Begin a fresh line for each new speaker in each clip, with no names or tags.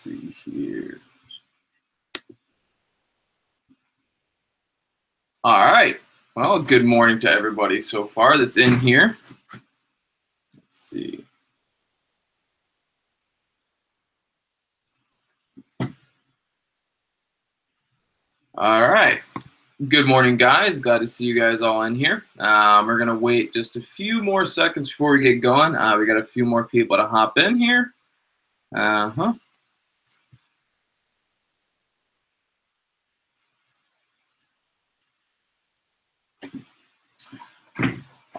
see here. All right. Well, good morning to everybody so far that's in here. Let's see. All right. Good morning, guys. Glad to see you guys all in here. We're going to wait just a few more seconds before we get going. We got a few more people to hop in here.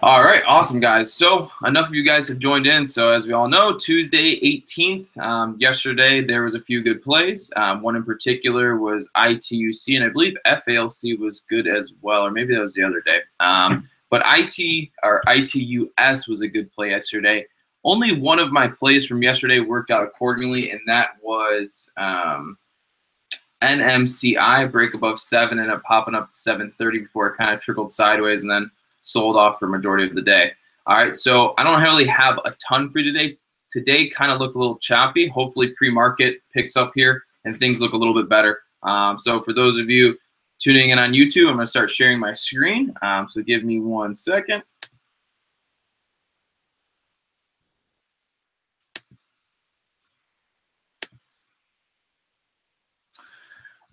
All right, awesome, guys. So enough of you guys have joined in. So as we all know, Tuesday, 18th, yesterday there was a few good plays. One in particular was ITUC, and I believe FALC was good as well, or maybe that was the other day. But ITUS was a good play yesterday. Only one of my plays from yesterday worked out accordingly, and that was NMCI, break above 7, ended up popping up to 730 before it kind of trickled sideways and then sold off for majority of the day. All right, so I don't really have a ton for you today. Today kind of looked a little choppy. Hopefully pre-market picks up here and things look a little bit better. So for those of you tuning in on YouTube, I'm going to start sharing my screen. So give me 1 second.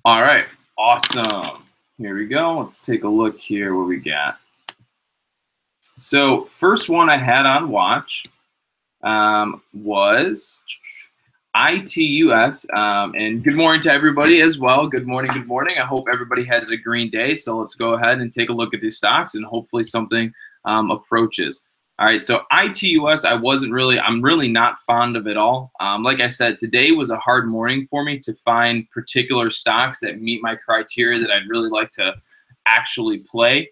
All right, awesome. Here we go. Let's take a look here what we got. So first one I had on watch was ITUS, and good morning to everybody as well. Good morning, good morning. I hope everybody has a green day. So let's go ahead and take a look at these stocks and hopefully something approaches. All right, so ITUS, I'm really not fond of it all. Like I said, today was a hard morning for me to find particular stocks that meet my criteria that I'd really like to actually play.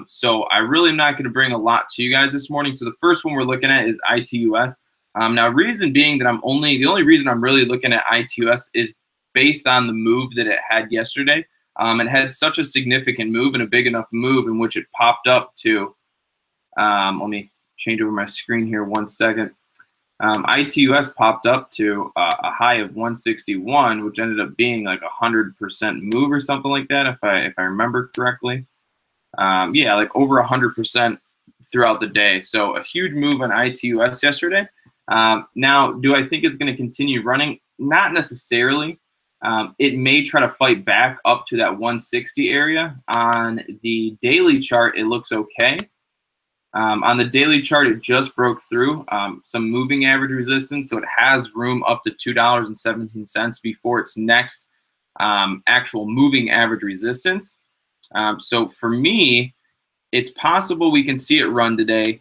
So I really am not going to bring a lot to you guys this morning. So the first one we're looking at is ITUS. Now, reason being that the only reason I'm really looking at ITUS is based on the move that it had yesterday. It had such a significant move and a big enough move in which it popped up to, let me change over my screen here 1 second. ITUS popped up to a high of 161, which ended up being like 100% move or something like that, if I remember correctly. Yeah, like over 100% throughout the day. So a huge move on ITUS yesterday. Now, do I think it's going to continue running? Not necessarily. It may try to fight back up to that 160 area. On the daily chart, it looks okay. On the daily chart, it just broke through some moving average resistance, so it has room up to $2.17 before its next actual moving average resistance. So for me, it's possible we can see it run today.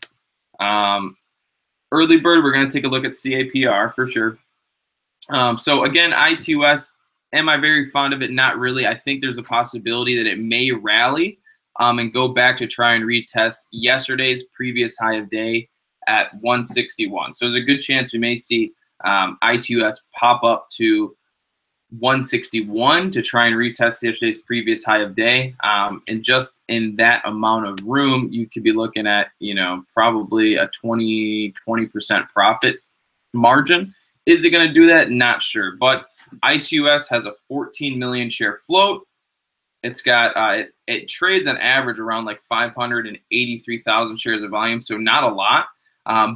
Early bird, we're going to take a look at CAPR for sure. So again, ITUS, am I very fond of it? Not really. I think there's a possibility that it may rally and go back to try and retest yesterday's previous high of day at 161. So there's a good chance we may see ITUS pop up to 161 to try and retest yesterday's previous high of day. And just in that amount of room, you could be looking at, probably a 20% profit margin. Is it going to do that? Not sure. But ITUS has a 14 million share float. It's got it trades on average around like 583,000 shares of volume, so not a lot.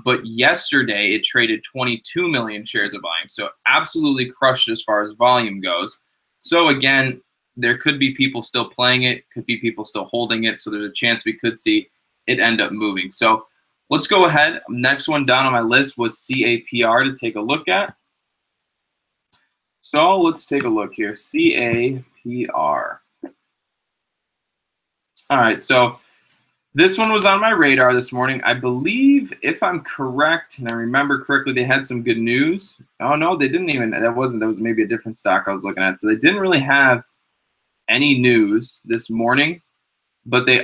But yesterday it traded 22 million shares of volume, so absolutely crushed as far as volume goes. So again, there could be people still playing it, could be people still holding it, so there's a chance we could see it end up moving. So let's go ahead. Next one down on my list was CAPR to take a look at. So let's take a look here. CAPR. All right, so this one was on my radar this morning. I believe, if I'm correct, and I remember correctly, they had some good news. Oh, no, they didn't even. That was maybe a different stock I was looking at. So they didn't really have any news this morning, but they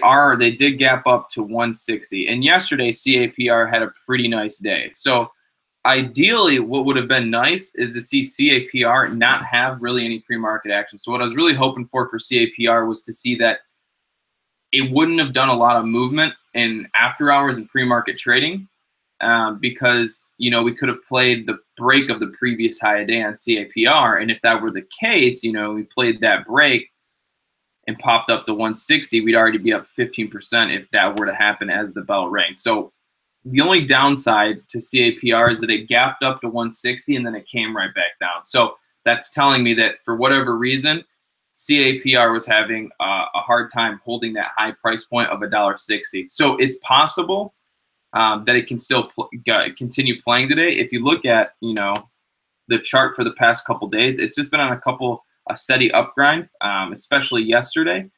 did gap up to 160. And yesterday, CAPR had a pretty nice day. So ideally, what would have been nice is to see CAPR not have really any pre-market action. So what I was really hoping for CAPR was to see that it wouldn't have done a lot of movement in after hours and pre-market trading, because, you know, we could have played the break of the previous high day on CAPR. And if that were the case, you know, we played that break and popped up to 160, we'd already be up 15% if that were to happen as the bell rang. So the only downside to CAPR is that it gapped up to 160 and then it came right back down. So that's telling me that for whatever reason, CAPR was having a hard time holding that high price point of $1.60. So it's possible that it can still continue playing today. If you look at, you know, the chart for the past couple days, it's just been on a steady up grind, especially yesterday.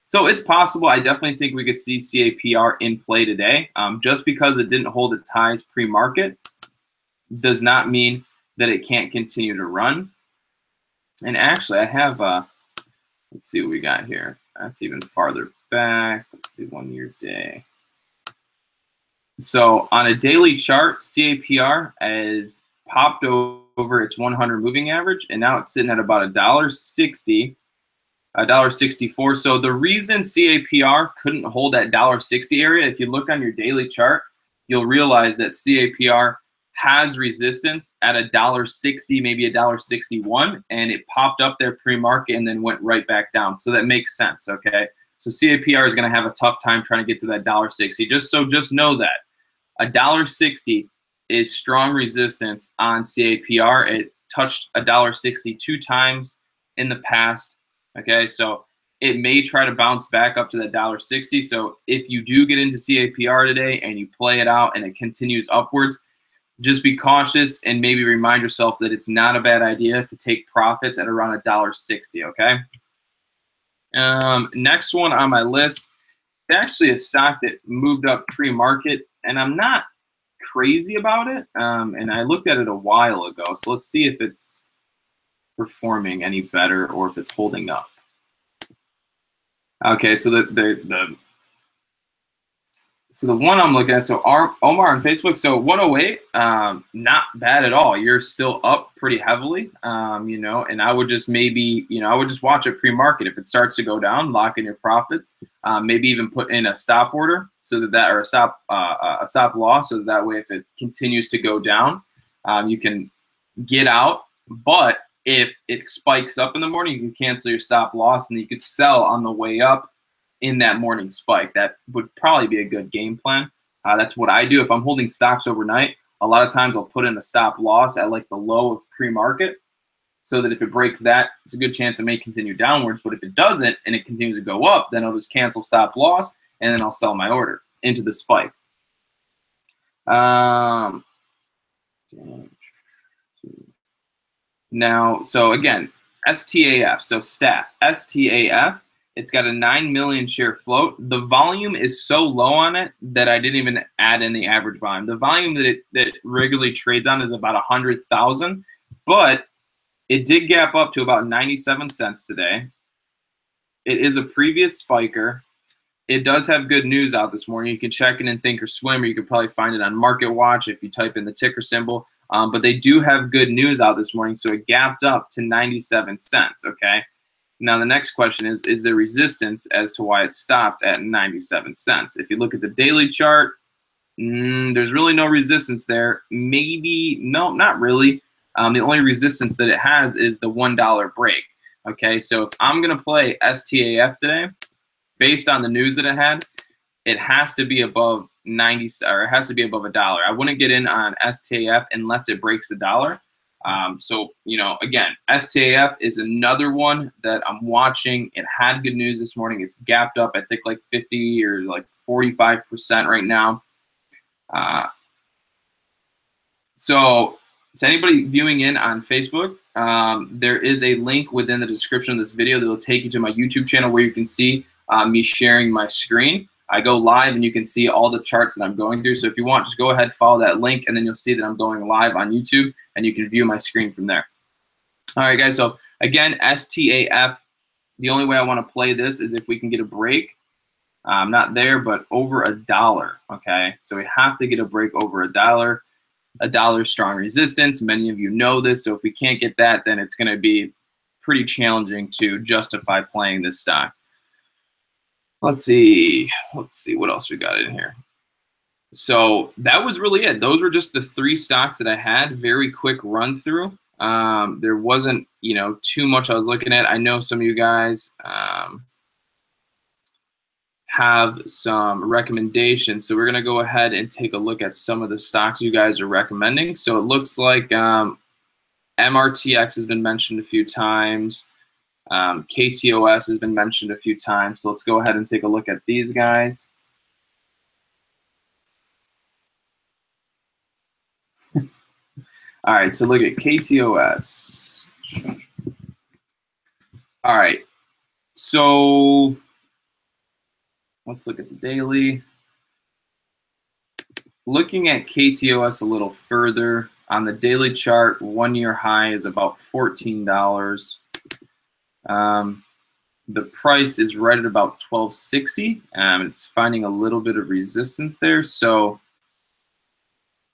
So it's possible. I definitely think we could see CAPR in play today. Just because it didn't hold its highs pre-market does not mean that it can't continue to run. And actually, I have let's see what we got here. That's even farther back. Let's see, 1 year day. So on a daily chart, CAPR has popped over its 100 moving average, and now it's sitting at about $1.60, $1.64. So the reason CAPR couldn't hold that $1.60 area, if you look on your daily chart, you'll realize that CAPR has resistance at $1.60, maybe $1.61, and it popped up there pre-market and then went right back down. So that makes sense, okay? So CAPR is going to have a tough time trying to get to that $1.60. Just know that $1.60 is strong resistance on CAPR. It touched $1.60 2 times in the past, okay? So it may try to bounce back up to that $1.60. So if you do get into CAPR today and you play it out and it continues upwards, just be cautious and maybe remind yourself that it's not a bad idea to take profits at around $1.60, okay? Next one on my list, it's actually a stock that moved up pre-market, and I'm not crazy about it. And I looked at it a while ago, so let's see if it's performing any better or if it's holding up. Okay, so the one I'm looking at, so Omar on Facebook, so 108, not bad at all. You're still up pretty heavily, you know, and I would just maybe, you know, I would just watch it pre-market. If it starts to go down, lock in your profits, maybe even put in a stop order so that or a stop loss, so that way if it continues to go down, you can get out. But if it spikes up in the morning, you can cancel your stop loss and you could sell on the way up in that morning spike. That would probably be a good game plan. That's what I do. If I'm holding stocks overnight, a lot of times I'll put in a stop loss at like the low of pre-market so that if it breaks that, it's a good chance it may continue downwards. But if it doesn't and it continues to go up, then I'll just cancel stop loss and then I'll sell my order into the spike. Now, so again, STAF, so staff, STAF, it's got a 9 million share float. The volume is so low on it that I didn't even add in the average volume. The volume that it regularly trades on is about 100,000, but it did gap up to about 97 cents today. It is a previous spiker. It does have good news out this morning. You can check it in Thinkorswim, or you could probably find it on Market Watch if you type in the ticker symbol. But they do have good news out this morning, so it gapped up to 97 cents, okay? Now, the next question is there resistance as to why it stopped at 97 cents? If you look at the daily chart, there's really no resistance there. Maybe, no, not really. The only resistance that it has is the $1 break, okay? So if I'm going to play STAF today, based on the news that it had, it has to be above 90, or it has to be above $1. I wouldn't get in on STAF unless it breaks $1. So, you know, again, STAF is another one that I'm watching. It had good news this morning. It's gapped up, I think, like 50 or like 45% right now. So, to anybody viewing in on Facebook, there is a link within the description of this video that will take you to my YouTube channel where you can see me sharing my screen. I go live and you can see all the charts that I'm going through. So if you want, just go ahead, follow that link, and then you'll see that I'm going live on YouTube, and you can view my screen from there. All right, guys. So again, STAF, the only way I want to play this is if we can get a break. Not there, but over $1, okay? So we have to get a break over $1. $1 strong resistance. Many of you know this. So if we can't get that, then it's going to be pretty challenging to justify playing this stock. Let's see what else we got in here. So that was really it. Those were just the 3 stocks that I had. Very quick run through. There wasn't, too much I was looking at. I know some of you guys have some recommendations. So we're going to go ahead and take a look at some of the stocks you guys are recommending. So it looks like MRTX has been mentioned a few times. KTOS has been mentioned a few times. So let's go ahead and take a look at these guys. All right, so look at KTOS. All right, so let's look at the daily. Looking at KTOS a little further, on the daily chart, 1-year high is about $14. The price is right at about $12.60. It's finding a little bit of resistance there, so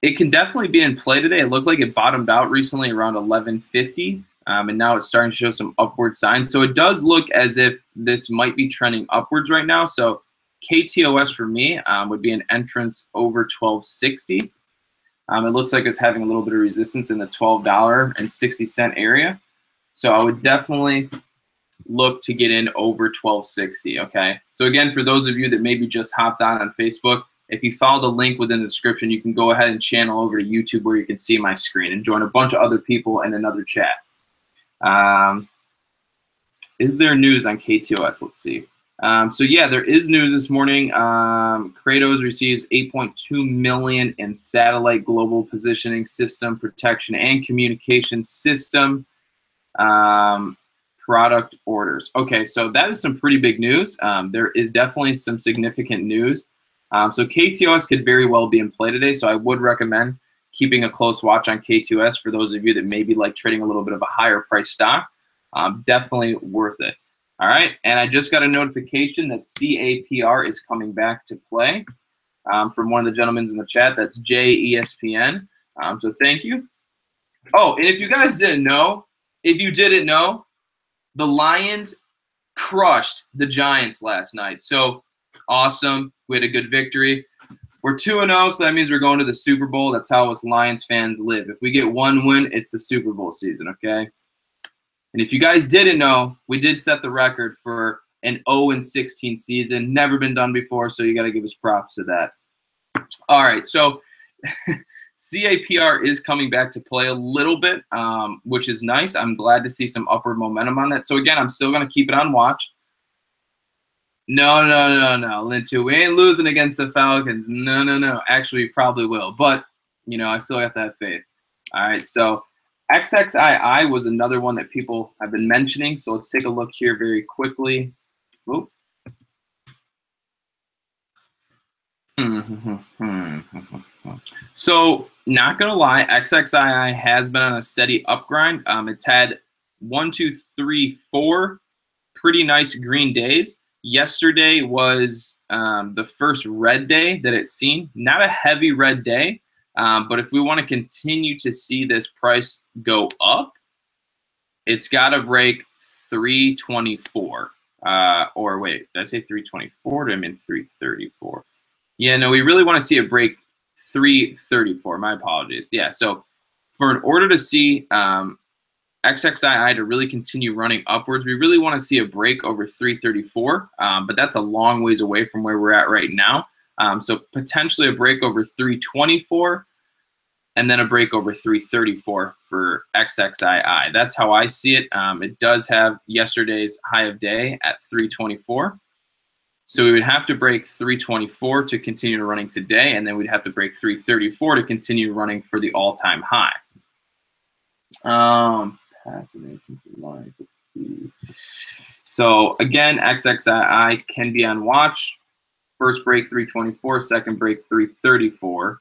it can definitely be in play today. It looked like it bottomed out recently around $11.50, and now it's starting to show some upward signs. So it does look as if this might be trending upwards right now. So KTOS for me would be an entrance over $12.60. It looks like it's having a little bit of resistance in the $12.60 area. So I would definitely look to get in over $12.60, okay? So again, for those of you that maybe just hopped on Facebook, if you follow the link within the description, you can go ahead and channel over to YouTube where you can see my screen and join a bunch of other people in another chat. Is there news on KTOS? Let's see. So yeah, there is news this morning. Kratos receives $8.2 million in satellite global positioning system protection and communication system product orders. Okay, so that is some pretty big news. There is definitely some significant news. So KTOS could very well be in play today, so I would recommend keeping a close watch on KTOS for those of you that maybe like trading a little bit of a higher price stock. Definitely worth it. All right, and I just got a notification that CAPR is coming back to play from one of the gentlemen in the chat. That's JESPN. So thank you. Oh, and if you guys didn't know, the Lions crushed the Giants last night. So awesome. We had a good victory. We're 2-0, so that means we're going to the Super Bowl. That's how us Lions fans live. If we get one win, it's the Super Bowl season, okay? And if you guys didn't know, we did set the record for an 0-16 season. Never been done before, so you got to give us props to that. All right, so CAPR is coming back to play a little bit, which is nice. I'm glad to see some upward momentum on that. So, again, I'm still going to keep it on watch. No, Lintu. We ain't losing against the Falcons. No. Actually, we probably will. But, I still have to have faith. All right, so XXII was another one that people have been mentioning. So let's take a look here very quickly. Oop. So not going to lie, XXII has been on a steady upgrind. It's had 1, 2, 3, 4 pretty nice green days. Yesterday was the first red day that it's seen. Not a heavy red day, but if we want to continue to see this price go up, it's got to break 324. Or wait, did I say 324? Did I mean 334? Yeah, no, we really want to see it break 334. My apologies. Yeah, so in order to see XXII to really continue running upwards, we really want to see a break over 334, but that's a long ways away from where we're at right now. So potentially a break over 324 and then a break over 334 for XXII. That's how I see it. It does have yesterday's high of day at 324. So we would have to break 324 to continue running today, and then we'd have to break 334 to continue running for the all-time high. So again, XXII can be on watch. First break 324, second break 334.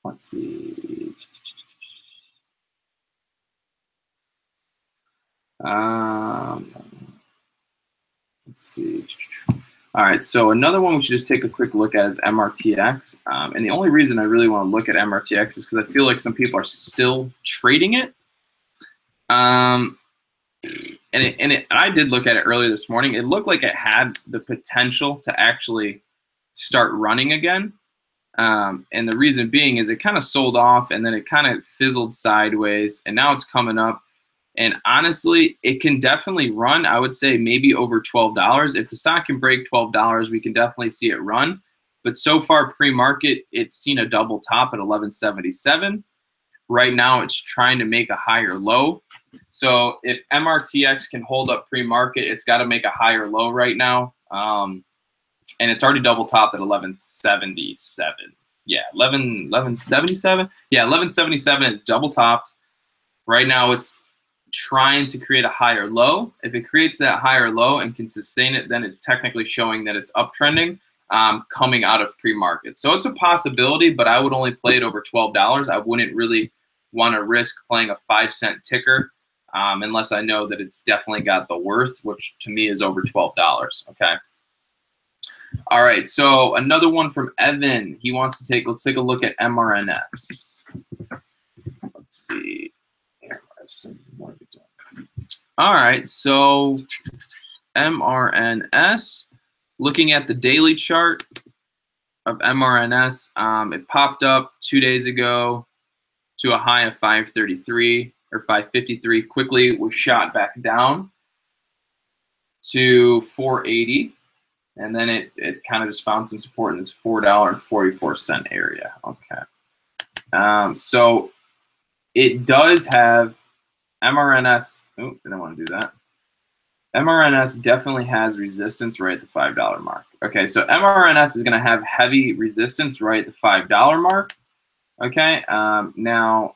Let's see. Let's see. All right, so another one we should just take a quick look at is MRTX. And the only reason I really want to look at MRTX is because I feel like some people are still trading it. And I did look at it earlier this morning. It looked like it had the potential to actually start running again. And the reason being is it kind of sold off and then it kind of fizzled sideways, and now it's coming up. And honestly, it can definitely run. I would say maybe over $12. If the stock can break $12, we can definitely see it run. But so far pre-market, it's seen a double top at 1177. Right now, it's trying to make a higher low. So if MRTX can hold up pre-market, it's got to make a higher low right now. And it's already double topped at 1177. Yeah, 1177. Yeah, 1177 is double topped. Right now, it's trying to create a higher low. If it creates that higher low and can sustain it, then it's technically showing that it's uptrending coming out of pre-market. So it's a possibility, but I would only play it over $12. I wouldn't really want to risk playing a 5-cent ticker unless I know that it's definitely got the worth, which to me is over $12. Okay. All right. So another one from Evan. He wants to let's take a look at MRNS. Let's see. All right, so MRNS, looking at the daily chart of MRNS, it popped up 2 days ago to a high of 533 or 553, quickly was shot back down to 480, and then it kind of just found some support in this $4.44 area. Okay, so it does have MRNS. Oh, didn't want to do that. MRNS definitely has resistance right at the $5 mark. Okay, so MRNS is going to have heavy resistance right at the $5 mark. Okay, now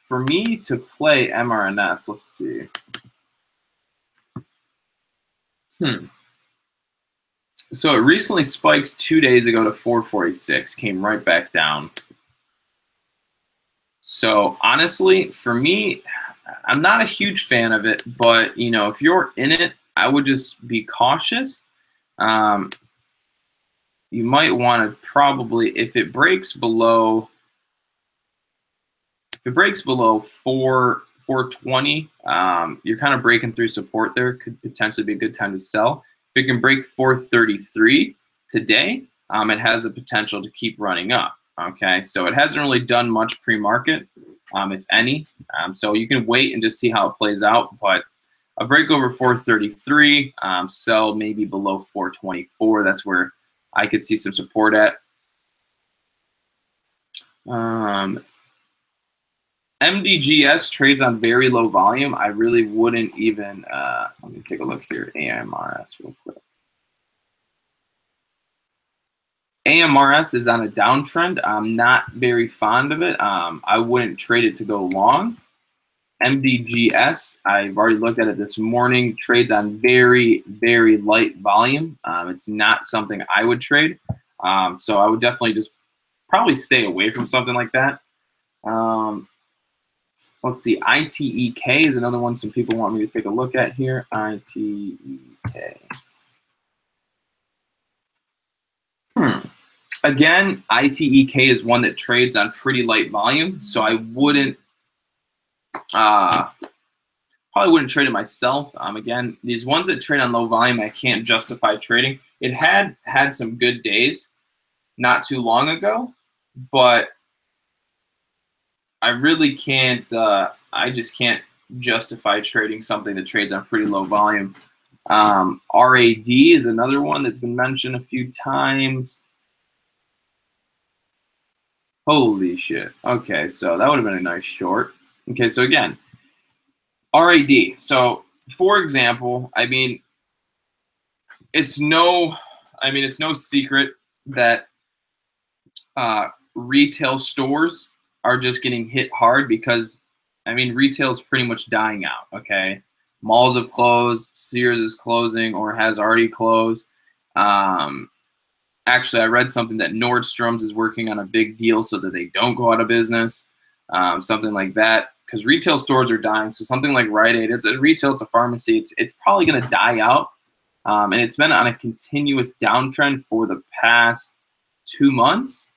for me to play MRNS, let's see. So it recently spiked 2 days ago to 446, came right back down. So honestly, for me, I'm not a huge fan of it, but you know, if you're in it, I would just be cautious. You might want to probably, if it breaks below 420, you're kind of breaking through support there. Could potentially be a good time to sell. If it can break 433 today, it has the potential to keep running up. Okay, so it hasn't really done much pre-market, if any. So you can wait and just see how it plays out. But a break over 433, sell maybe below 424. That's where I could see some support at. MDGS trades on very low volume. I really wouldn't even, let me take a look here, AMRS real quick. AMRS is on a downtrend. I'm not very fond of it. I wouldn't trade it to go long. MDGS, I've already looked at it this morning, trades on very, very light volume. It's not something I would trade. So I would definitely just probably stay away from something like that. Let's see, ITEK is another one some people want me to take a look at here. ITEK. Again, ITEK is one that trades on pretty light volume, so I wouldn't, probably wouldn't trade it myself. Again, these ones that trade on low volume, I can't justify trading. It had some good days not too long ago, but I really can't, I just can't justify trading something that trades on pretty low volume. RAD is another one that's been mentioned a few times. Holy shit. Okay, so that would have been a nice short. Okay, so again, RAD. So, for example, I mean, it's no secret that retail stores are just getting hit hard because, I mean, retail is pretty much dying out, okay? Malls have closed, Sears is closing or has already closed. Actually, I read something that Nordstrom's is working on a big deal so that they don't go out of business, something like that, because retail stores are dying. So something like Rite Aid, it's a retail, it's a pharmacy, it's probably going to die out. And it's been on a continuous downtrend for the past 2 months,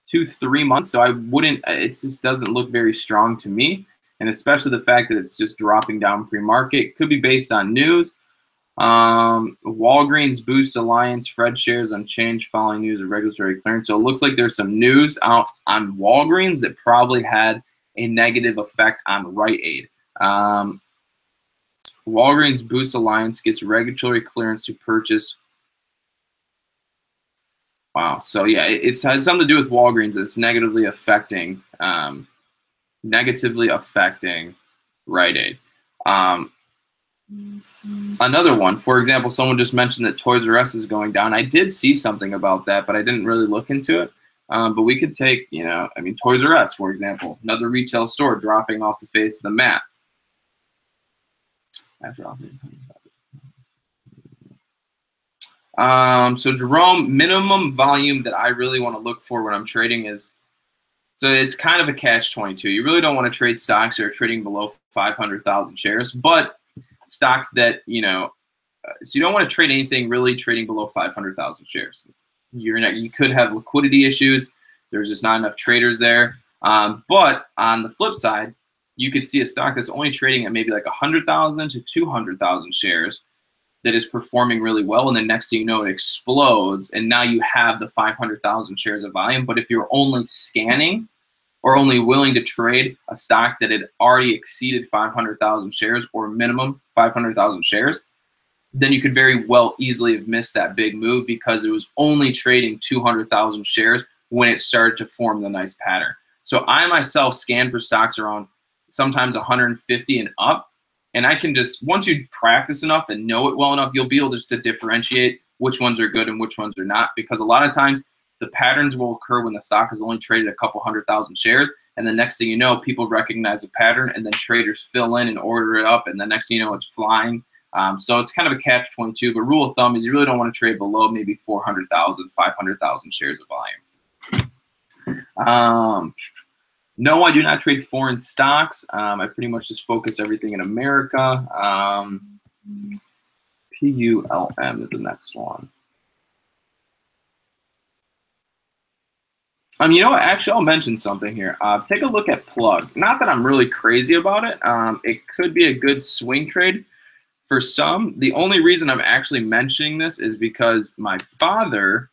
3 months. So I wouldn't, it just doesn't look very strong to me. And especially the fact that it's just dropping down pre-market. Could be based on news, Walgreens boosts Alliance Fred shares unchanged following news of regulatory clearance. So it looks like there's some news out on Walgreens that probably had a negative effect on Rite Aid. Walgreens boosts Alliance gets regulatory clearance to purchase. Wow. So yeah, it has something to do with Walgreens. It's negatively affecting Rite Aid. Another one, for example, someone just mentioned that Toys R Us is going down. I did see something about that, but I didn't really look into it. But we could take, I mean, Toys R Us, for example, another retail store dropping off the face of the map. So Jerome, minimum volume that I really want to look for when I'm trading is, so it's kind of a catch-22. You really don't want to trade stocks that are trading below 500,000 shares, but stocks that, so you don't want to trade anything really trading below 500,000 shares. You could have liquidity issues. There's just not enough traders there. But on the flip side, you could see a stock that's only trading at maybe like 100,000 to 200,000 shares that is performing really well, and then next thing you know, it explodes, and now you have the 500,000 shares of volume. But if you're only scanning or only willing to trade a stock that had already exceeded 500,000 shares or minimum 500,000 shares, then you could very well easily have missed that big move because it was only trading 200,000 shares when it started to form the nice pattern. So I myself scan for stocks around sometimes 150 and up. And I can just, once you practice enough and know it well enough, you'll be able just to differentiate which ones are good and which ones are not. Because a lot of times the patterns will occur when the stock has only traded a couple 100,000 shares. And the next thing you know, people recognize a pattern and then traders fill in and order it up. And the next thing you know, it's flying. So it's kind of a catch-22. But rule of thumb is you really don't want to trade below maybe 400,000, 500,000 shares of volume. No, I do not trade foreign stocks. I pretty much just focus everything in America. PULM is the next one. Actually, I'll mention something here. Take a look at Plug. Not that I'm really crazy about it. It could be a good swing trade for some. The only reason I'm actually mentioning this is because my father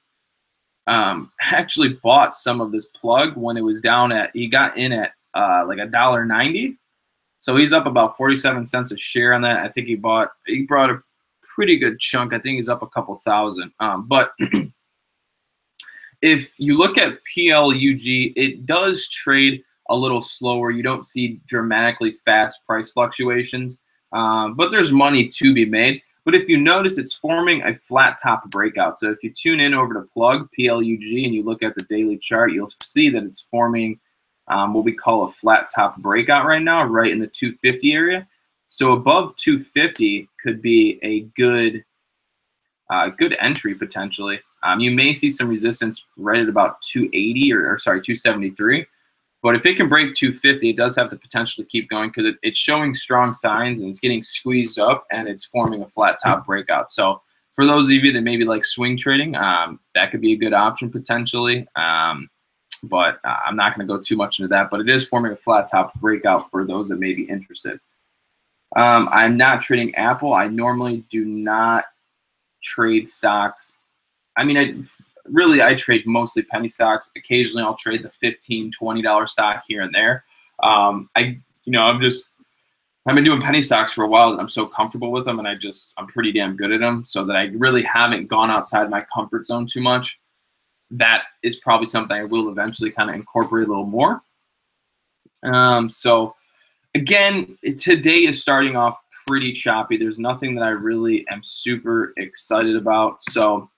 actually bought some of this Plug when it was down at, he got in at like $1.90. So he's up about 47 cents a share on that. I think he brought a pretty good chunk. I think he's up a couple thousand. But if you look at PLUG, it does trade a little slower. You don't see dramatically fast price fluctuations, but there's money to be made. But if you notice, it's forming a flat top breakout. So if you tune in over to Plug, PLUG, and you look at the daily chart, you'll see that it's forming what we call a flat top breakout right now, right in the 250 area. So above 250 could be a good entry potentially. You may see some resistance right at about 280 or sorry, 273. But if it can break 250, it does have the potential to keep going because it's showing strong signs and it's getting squeezed up and it's forming a flat top breakout. So for those of you that maybe like swing trading, that could be a good option potentially. But I'm not going to go too much into that. But it is forming a flat top breakout for those that may be interested. I'm not trading Apple. I normally do not trade stocks. I mean, I trade mostly penny stocks. Occasionally, I'll trade the $15, $20 stock here and there. I've been doing penny stocks for a while, and I'm so comfortable with them, and I'm pretty damn good at them, so that I really haven't gone outside my comfort zone too much. That is probably something I will eventually kind of incorporate a little more. So again, today is starting off pretty choppy. There's nothing that I really am super excited about. So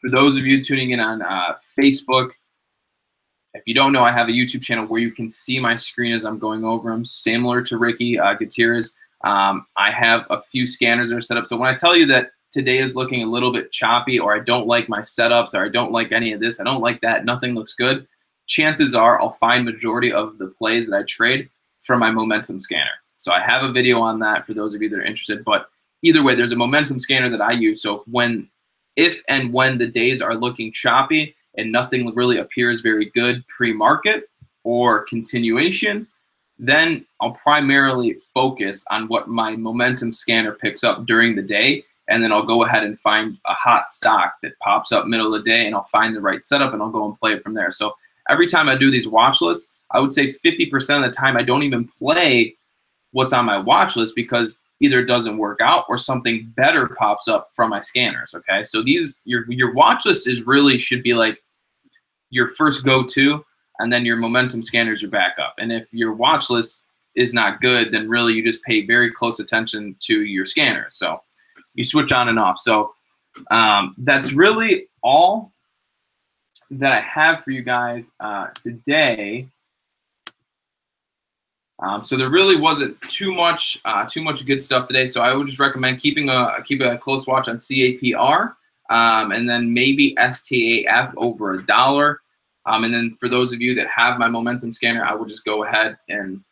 for those of you tuning in on Facebook, if you don't know, I have a YouTube channel where you can see my screen as I'm going over them, similar to Ricky Gutierrez. I have a few scanners that are set up. So when I tell you that today is looking a little bit choppy, or I don't like my setups, or I don't like any of this, I don't like that, nothing looks good, chances are I'll find majority of the plays that I trade from my momentum scanner. So I have a video on that for those of you that are interested. But either way, there's a momentum scanner that I use. So if and when the days are looking choppy and nothing really appears very good pre-market or continuation, then I'll primarily focus on what my momentum scanner picks up during the day and then I'll go ahead and find a hot stock that pops up middle of the day, and I'll find the right setup, and I'll go and play it from there. So every time I do these watch lists, I would say 50% of the time I don't even play what's on my watch list because either it doesn't work out or something better pops up from my scanners. Okay, so your watch list should be like your first go-to, and then your momentum scanners are backup. And if your watch list is not good, then really you just pay very close attention to your scanners. So you switch on and off. So that's really all that I have for you guys today. So there really wasn't too much good stuff today. So I would just recommend keeping a close watch on CAPR, and then maybe STAF over $1. And then for those of you that have my momentum scanner, I will just go ahead and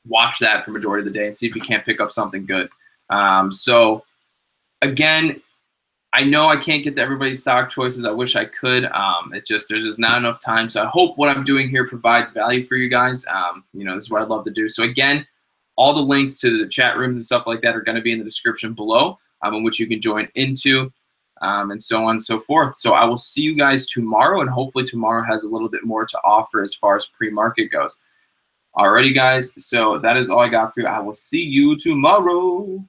watch that for majority of the day and see if you can't pick up something good. So again, I know I can't get to everybody's stock choices. I wish I could. There's just not enough time. So I hope what I'm doing here provides value for you guys. This is what I'd love to do. So again, all the links to the chat rooms and stuff like that are going to be in the description below, in which you can join into, and so on and so forth. So I will see you guys tomorrow, and hopefully tomorrow has a little bit more to offer as far as pre-market goes. Alrighty, guys. So that is all I got for you. I will see you tomorrow.